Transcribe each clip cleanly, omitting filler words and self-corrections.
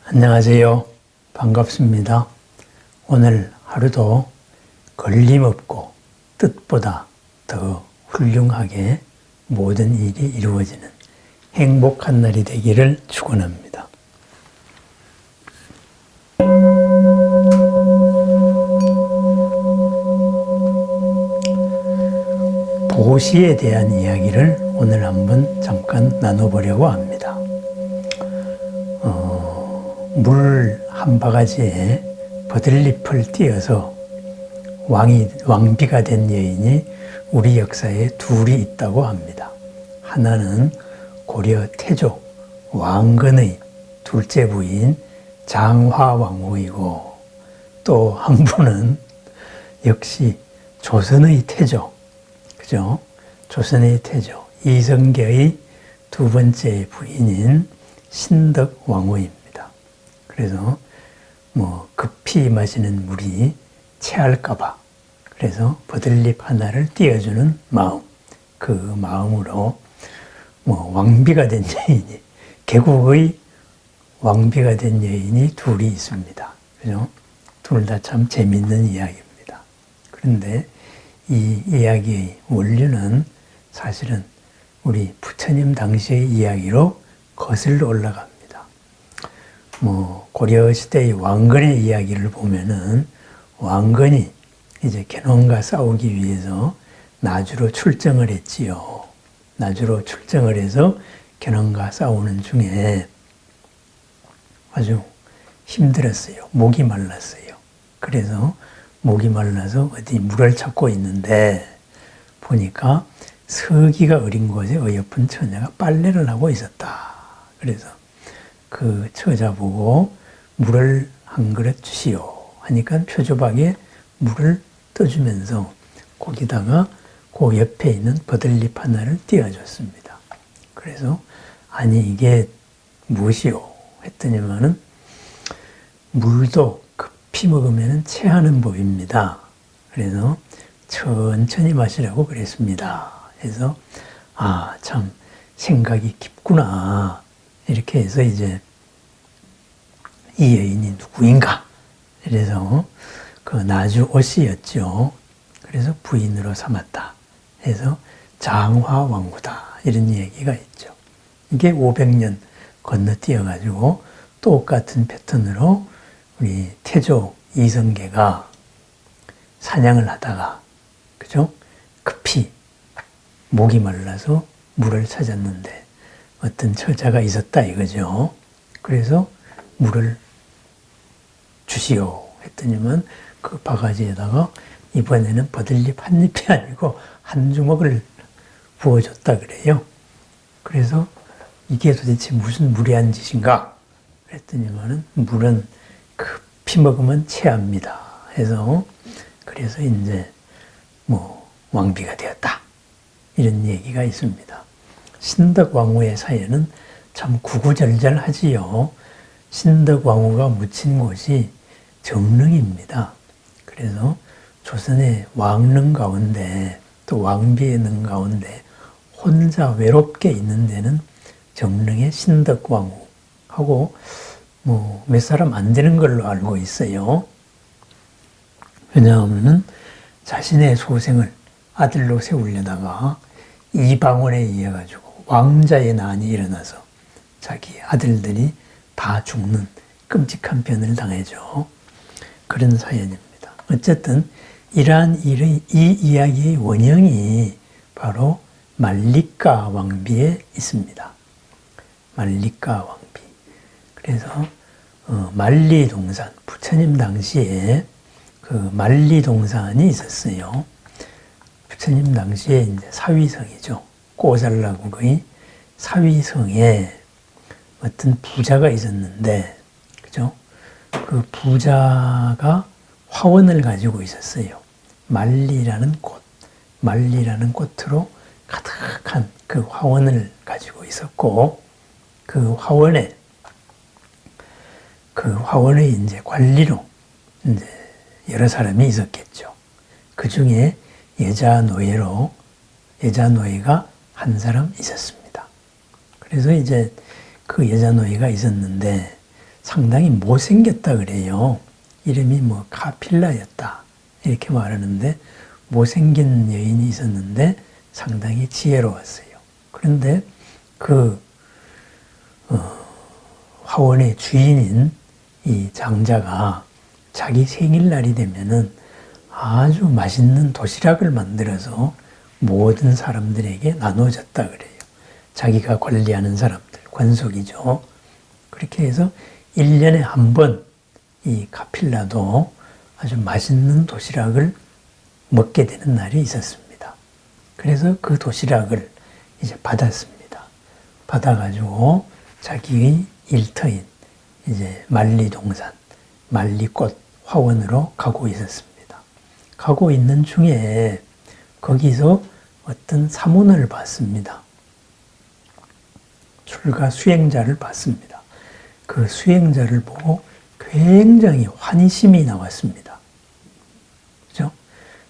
안녕하세요. 반갑습니다. 오늘 하루도 걸림없고 뜻보다 더 훌륭하게 모든 일이 이루어지는 행복한 날이 되기를 축원합니다. 보시에 대한 이야기를 오늘 한번 잠깐 나눠보려고 합니다. 물 한 바가지에 버들잎을 띄어서 왕비가 된 여인이 우리 역사에 둘이 있다고 합니다. 하나는 고려 태조 왕건의 둘째 부인 장화왕후이고, 또 한 분은 역시 조선의 태조, 그죠? 조선의 태조 이성계의 두 번째 부인인 신덕왕후입니다. 그래서 급히 마시는 물이 체할까봐, 그래서 버들잎 하나를 띄워주는 마음, 그 마음으로 왕비가 된 여인이, 개국의 왕비가 된 여인이 둘이 있습니다. 그죠? 둘 다 참 재밌는 이야기입니다. 그런데 이 이야기의 원류는 사실은 우리 부처님 당시의 이야기로 거슬러 올라갑니다. 고려시대의 왕건의 이야기를 보면은 왕건이 이제 견훤과 싸우기 위해서 나주로 출정을 했지요. 나주로 출정을 해서 견훤과 싸우는 중에 아주 힘들었어요. 목이 말랐어요. 그래서 목이 말라서 어디 물을 찾고 있는데 보니까 서기가 어린 곳에 어여쁜 처녀가 빨래를 하고 있었다. 그래서 그 처자 보고 물을 한 그릇 주시오 하니까 표조박에 물을 떠주면서 거기다가 그 옆에 있는 버들잎 하나를 띄워줬습니다. 그래서 아니 이게 무엇이오 했더니만은 물도 급히 먹으면 체하는 법입니다. 그래서 천천히 마시라고 그랬습니다. 그래서 참 생각이 깊구나. 이렇게 해서 이제 이 여인이 누구인가? 그래서 그 나주 오씨였죠. 그래서 부인으로 삼았다. 해서 장화왕후다. 이런 얘기가 있죠. 이게 500년 건너뛰어가지고 똑같은 패턴으로 우리 태조 이성계가 사냥을 하다가, 그죠? 급히 목이 말라서 물을 찾았는데 어떤 처자가 있었다 이거죠. 그래서 물을 주시오 했더니만 그 바가지에다가 이번에는 버들잎 한 잎이 아니고 한 주먹을 부어줬다 그래요. 그래서 이게 도대체 무슨 무례한 짓인가 그랬더니만은 물은 급히 먹으면 체합니다 해서, 그래서 이제 왕비가 되었다 이런 얘기가 있습니다. 신덕왕후의 사연은 참 구구절절하지요. 신덕왕후가 묻힌 곳이 정릉입니다. 그래서 조선의 왕릉 가운데 또 왕비의 능 가운데 혼자 외롭게 있는 데는 정릉의 신덕왕후하고 몇 사람 안 되는 걸로 알고 있어요. 왜냐하면 자신의 소생을 아들로 세우려다가 이방원에 의해 가지고 왕자의 난이 일어나서 자기 아들들이 다 죽는 끔찍한 변을 당해죠. 그런 사연입니다. 어쨌든 이러한 이 이야기의 원형이 바로 말리가 왕비에 있습니다. 말리가 왕비. 그래서 만리동산, 부처님 당시에 그 만리동산이 있었어요. 부처님 당시에 이제 사위성이죠. 꼬살라국의 사위성에 어떤 부자가 있었는데, 그죠? 그 부자가 화원을 가지고 있었어요. 만리라는 꽃, 만리라는 꽃으로 가득한 그 화원을 가지고 있었고, 그 화원에 이제 관리로 이제 여러 사람이 있었겠죠. 그 중에 여자 노예가 한 사람 있었습니다. 그래서 이제 그 여자 노예가 있었는데 상당히 못생겼다 그래요. 이름이 뭐 카필라였다 이렇게 말하는데 못생긴 여인이 있었는데 상당히 지혜로웠어요. 그런데 그 화원의 주인인 이 장자가 자기 생일날이 되면은 아주 맛있는 도시락을 만들어서 모든 사람들에게 나눠줬다 그래요. 자기가 관리하는 사람들, 관속이죠. 그렇게 해서 1년에 한 번 이 카필라도 아주 맛있는 도시락을 먹게 되는 날이 있었습니다. 그래서 그 도시락을 이제 받았습니다. 받아가지고 자기의 일터인 이제 만리동산, 만리꽃 화원으로 가고 있었습니다. 가고 있는 중에 거기서 어떤 사문을 봤습니다. 출가 수행자를 봤습니다. 그 수행자를 보고 굉장히 환희심이 나왔습니다. 그죠?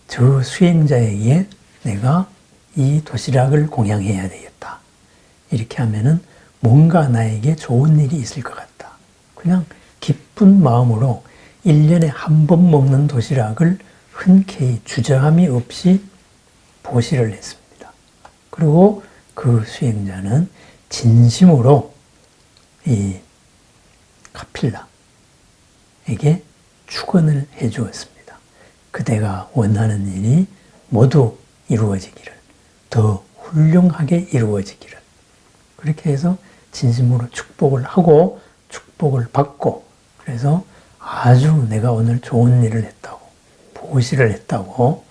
저 수행자에게 내가 이 도시락을 공양해야 되겠다. 이렇게 하면은 뭔가 나에게 좋은 일이 있을 것 같다. 그냥 기쁜 마음으로 1년에 한 번 먹는 도시락을 흔쾌히 주저함이 없이 보시를 했습니다. 그리고 그 수행자는 진심으로 이 카필라에게 축원을 해 주었습니다. 그대가 원하는 일이 모두 이루어지기를, 더 훌륭하게 이루어지기를. 그렇게 해서 진심으로 축복을 하고 축복을 받고, 그래서 아주 내가 오늘 좋은 일을 했다고, 보시를 했다고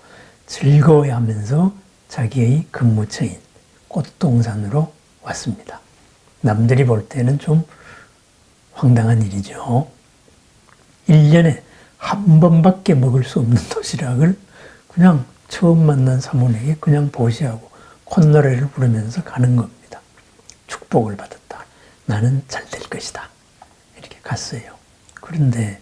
즐거워하면서 자기의 근무처인 꽃동산으로 왔습니다. 남들이 볼 때는 좀 황당한 일이죠. 1년에 한 번밖에 먹을 수 없는 도시락을 그냥 처음 만난 사모에게 그냥 보시하고 콧노래를 부르면서 가는 겁니다. 축복을 받았다. 나는 잘 될 것이다. 이렇게 갔어요. 그런데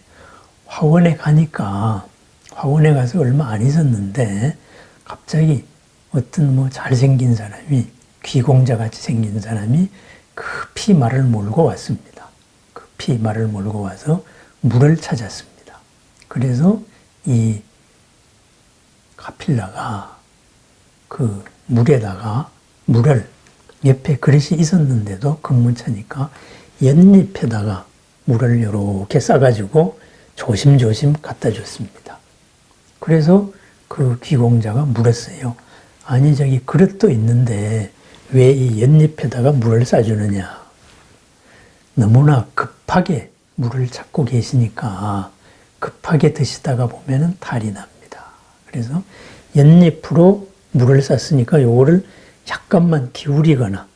화원에 가니까, 화원에 가서 얼마 안 있었는데 갑자기 어떤 뭐 잘생긴 사람이, 귀공자같이 생긴 사람이 급히 말을 몰고 왔습니다. 급히 말을 몰고 와서 물을 찾았습니다. 그래서 이 카필라가 그 물에다가 물을, 옆에 그릇이 있었는데도 근무차니까 연잎에다가 물을 이렇게 싸가지고 조심조심 갖다 줬습니다. 그래서 그 귀공자가 물었어요. 아니 저기 그릇도 있는데 왜 이 연잎에다가 물을 싸주느냐. 너무나 급하게 물을 찾고 계시니까 급하게 드시다가 보면은 탈이 납니다. 그래서 연잎으로 물을 쌌으니까 요거를 약간만 기울이거나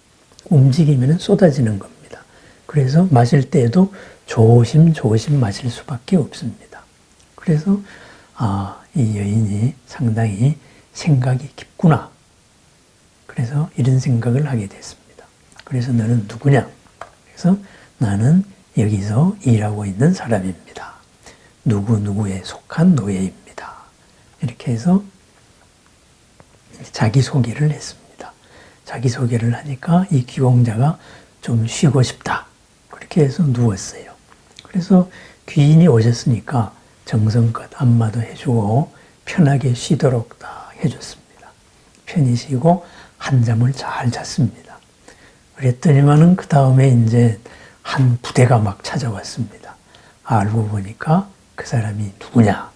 움직이면 쏟아지는 겁니다. 그래서 마실 때에도 조심조심 마실 수밖에 없습니다. 그래서 이 여인이 상당히 생각이 깊구나. 그래서 이런 생각을 하게 됐습니다. 그래서 너는 누구냐? 그래서 나는 여기서 일하고 있는 사람입니다. 누구누구에 속한 노예입니다. 이렇게 해서 자기소개를 했습니다. 자기소개를 하니까 이 귀공자가 좀 쉬고 싶다. 그렇게 해서 누웠어요. 그래서 귀인이 오셨으니까 정성껏 안마도 해주고 편하게 쉬도록 다 해줬습니다. 편히 쉬고 한잠을 잘 잤습니다. 그랬더니만은 그 다음에 이제 한 부대가 막 찾아왔습니다. 알고 보니까 그 사람이 누구냐?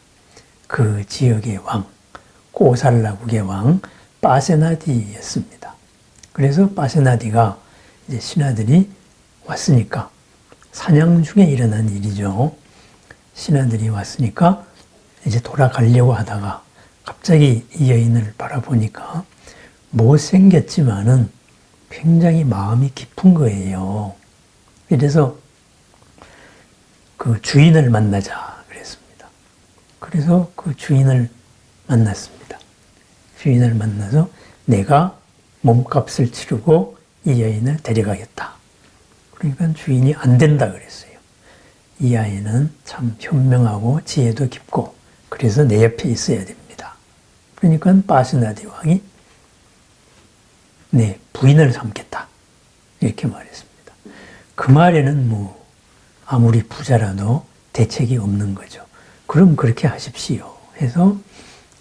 그 지역의 왕, 꼬살라국의 왕 빠세나디였습니다. 그래서 빠세나디가 이제 신하들이 왔으니까, 사냥 중에 일어난 일이죠. 신하들이 왔으니까 이제 돌아가려고 하다가 갑자기 이 여인을 바라보니까 못생겼지만은 굉장히 마음이 깊은 거예요. 그래서 그 주인을 만나자 그랬습니다. 그래서 그 주인을 만났습니다. 주인을 만나서 내가 몸값을 치르고 이 여인을 데려가겠다. 그러니까 주인이 안 된다 그랬어요. 이 아이는 참 현명하고 지혜도 깊고 그래서 내 옆에 있어야 됩니다. 그러니까 바스나디 왕이 내 부인을 삼겠다. 이렇게 말했습니다. 그 말에는 뭐 아무리 부자라도 대책이 없는 거죠. 그럼 그렇게 하십시오 해서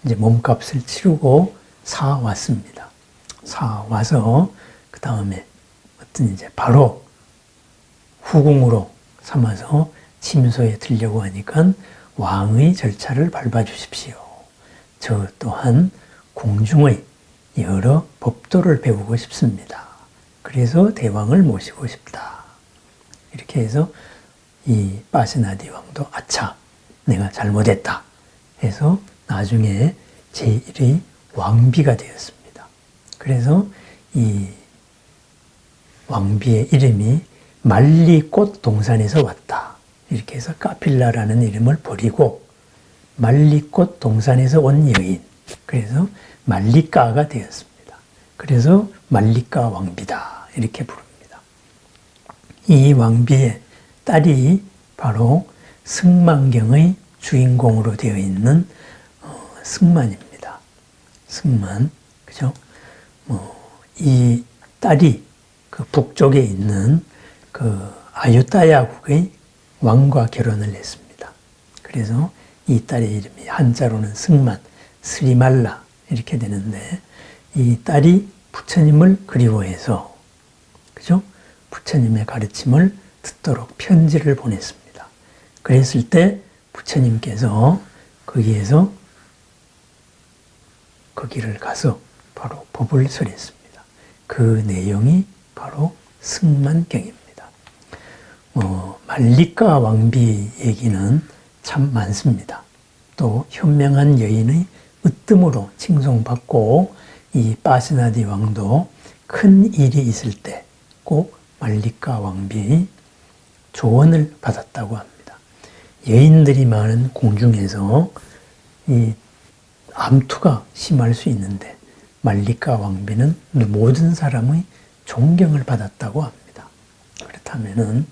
이제 몸값을 치르고 사왔습니다. 사와서 그 다음에 어떤 이제 바로 후궁으로 삼아서 침소에 들려고 하니까 왕의 절차를 밟아주십시오. 저 또한 궁중의 여러 법도를 배우고 싶습니다. 그래서 대왕을 모시고 싶다. 이렇게 해서 이 빠세나디 왕도 아차, 내가 잘못했다 해서 나중에 제1의 왕비가 되었습니다. 그래서 이 왕비의 이름이 말리꽃 동산에서 왔다. 이렇게 해서 까필라라는 이름을 버리고 말리꽃 동산에서 온 여인, 그래서 말리까가 되었습니다. 그래서 말리까 왕비다 이렇게 부릅니다. 이 왕비의 딸이 바로 승만경의 주인공으로 되어 있는 승만입니다. 승만, 그죠? 이 딸이 그 북쪽에 있는 그 아유타야국의 왕과 결혼을 했습니다. 그래서 이 딸의 이름이 한자로는 승만, 스리말라 이렇게 되는데 이 딸이 부처님을 그리워해서, 그죠? 부처님의 가르침을 듣도록 편지를 보냈습니다. 그랬을 때 부처님께서 거기를 가서 바로 법을 설했습니다. 그 내용이 바로 승만경입니다. 말리까 왕비 얘기는 참 많습니다. 또 현명한 여인의 으뜸으로 칭송받고 이 빠세나디 왕도 큰 일이 있을 때 꼭 말리까 왕비의 조언을 받았다고 합니다. 여인들이 많은 궁중에서 이 암투가 심할 수 있는데 말리까 왕비는 모든 사람의 존경을 받았다고 합니다. 그렇다면은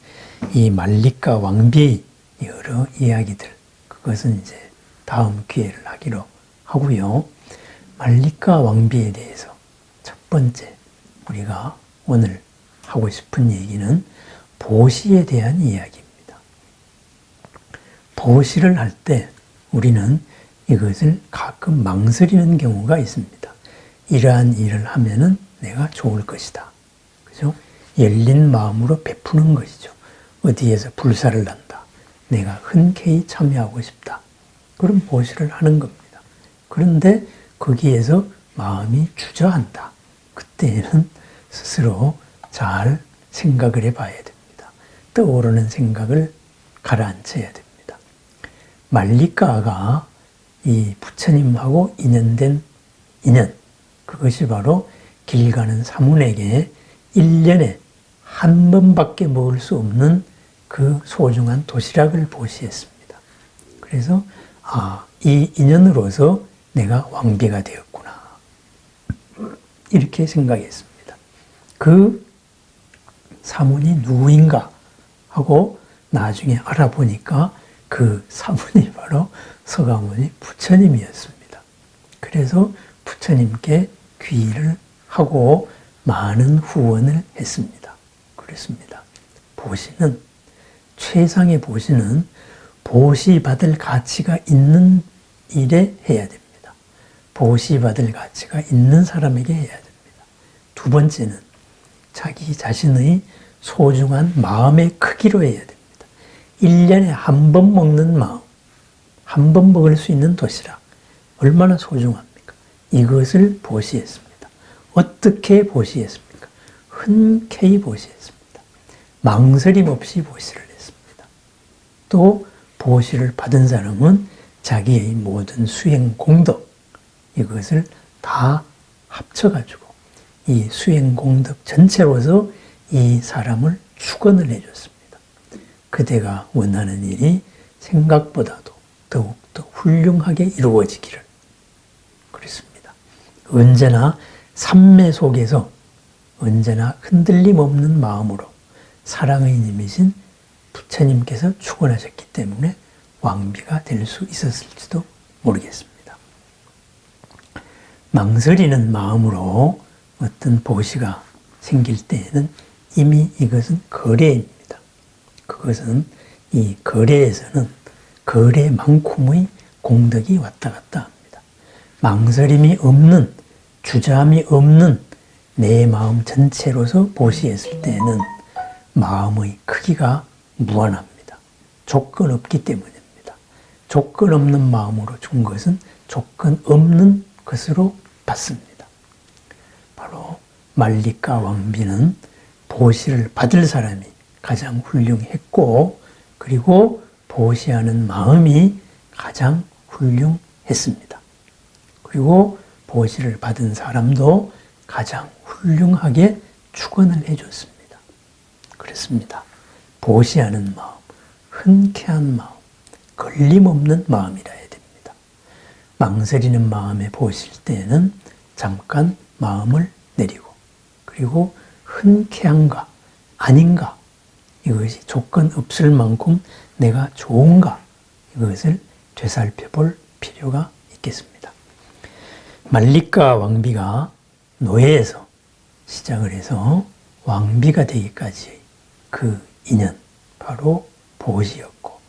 이 말리까 왕비의 여러 이야기들, 그것은 이제 다음 기회를 하기로 하고요. 말리까 왕비에 대해서 첫 번째 우리가 오늘 하고 싶은 얘기는 보시에 대한 이야기입니다. 보시를 할 때 우리는 이것을 가끔 망설이는 경우가 있습니다. 이러한 일을 하면은 내가 좋을 것이다. 그죠? 열린 마음으로 베푸는 것이죠. 어디에서 불사를 난다. 내가 흔쾌히 참여하고 싶다. 그럼 보시를 하는 겁니다. 그런데 거기에서 마음이 주저한다. 그때는 스스로 잘 생각을 해봐야 됩니다. 떠오르는 생각을 가라앉혀야 됩니다. 말리까가 이 부처님하고 인연된 인연, 그것이 바로 길 가는 사문에게 1년에 한 번밖에 먹을 수 없는 그 소중한 도시락을 보시했습니다. 그래서 이 인연으로서 내가 왕비가 되었구나. 이렇게 생각했습니다. 그 사문이 누구인가 하고 나중에 알아보니까 그 사문이 바로 서가모니 부처님이었습니다. 그래서 부처님께 귀의를 하고 많은 후원을 했습니다. 그렇습니다. 보시는, 최상의 보시는 보시받을 가치가 있는 일에 해야 됩니다. 보시받을 가치가 있는 사람에게 해야 됩니다. 두 번째는 자기 자신의 소중한 마음의 크기로 해야 됩니다. 1년에 한 번 먹는 마음, 한 번 먹을 수 있는 도시락, 얼마나 소중합니까? 이것을 보시했습니다. 어떻게 보시했습니까? 흔쾌히 보시했습니다. 망설임 없이 보시를 했습니다. 또 보시를 받은 사람은 자기의 모든 수행 공덕, 이것을 다 합쳐가지고 이 수행 공덕 전체로서 이 사람을 축원을 해줬습니다. 그대가 원하는 일이 생각보다도 더욱더 훌륭하게 이루어지기를. 그렇습니다. 언제나 삼매 속에서 언제나 흔들림 없는 마음으로 사랑의 님이신 부처님께서 축원하셨기 때문에 왕비가 될 수 있었을지도 모르겠습니다. 망설이는 마음으로 어떤 보시가 생길 때에는 이미 이것은 거래입니다. 그것은 이 거래에서는 거래만큼의 공덕이 왔다 갔다 합니다. 망설임이 없는, 주저함이 없는 내 마음 전체로서 보시했을 때는 마음의 크기가 무한합니다. 조건 없기 때문입니다. 조건 없는 마음으로 준 것은 조건 없는 것으로 받습니다. 바로 말리과 왕비는 보시를 받을 사람이 가장 훌륭했고, 그리고 보시하는 마음이 가장 훌륭했습니다. 그리고 보시를 받은 사람도 가장 훌륭하게 축원을 해줬습니다. 그렇습니다. 보시하는 마음, 흔쾌한 마음, 걸림없는 마음이라 해야 됩니다. 망설이는 마음에 보실 때에는 잠깐 마음을 내리고, 그리고 흔쾌한가 아닌가, 이것이 조건 없을 만큼 내가 좋은가, 이것을 되살펴볼 필요가 있겠습니다. 말리과 왕비가 노예에서 시작을 해서 왕비가 되기까지 그 인연, 바로 보시였고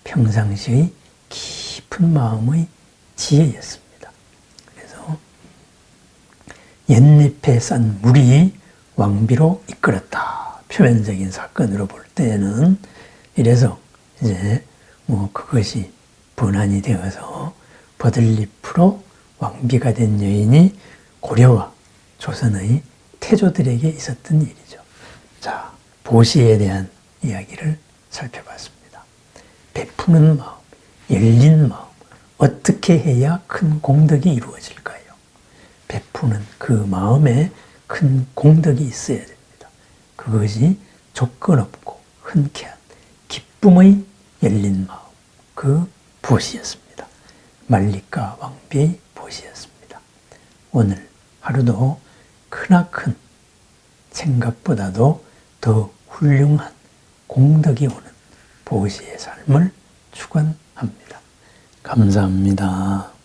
평상시의 깊은 마음의 지혜였습니다. 그래서 옛잎에 싼 물이 왕비로 이끌었다. 표면적인 사건으로 볼 때는 이래서 이제 그것이 번안이 되어서 버들잎으로 왕비가 된 여인이 고려와 조선의 태조들에게 있었던 일이죠. 자, 보시에 대한 이야기를 살펴봤습니다. 베푸는 마음, 열린 마음, 어떻게 해야 큰 공덕이 이루어질까요? 베푸는 그 마음에 큰 공덕이 있어야 됩니다. 그것이 조건 없고 흔쾌한 기쁨의 열린 마음, 그 보시였습니다. 말리과 왕비의 보시였습니다. 오늘 하루도 크나큰 생각보다도 더 훌륭한 공덕이 오는 보시의 삶을 축원합니다. 감사합니다.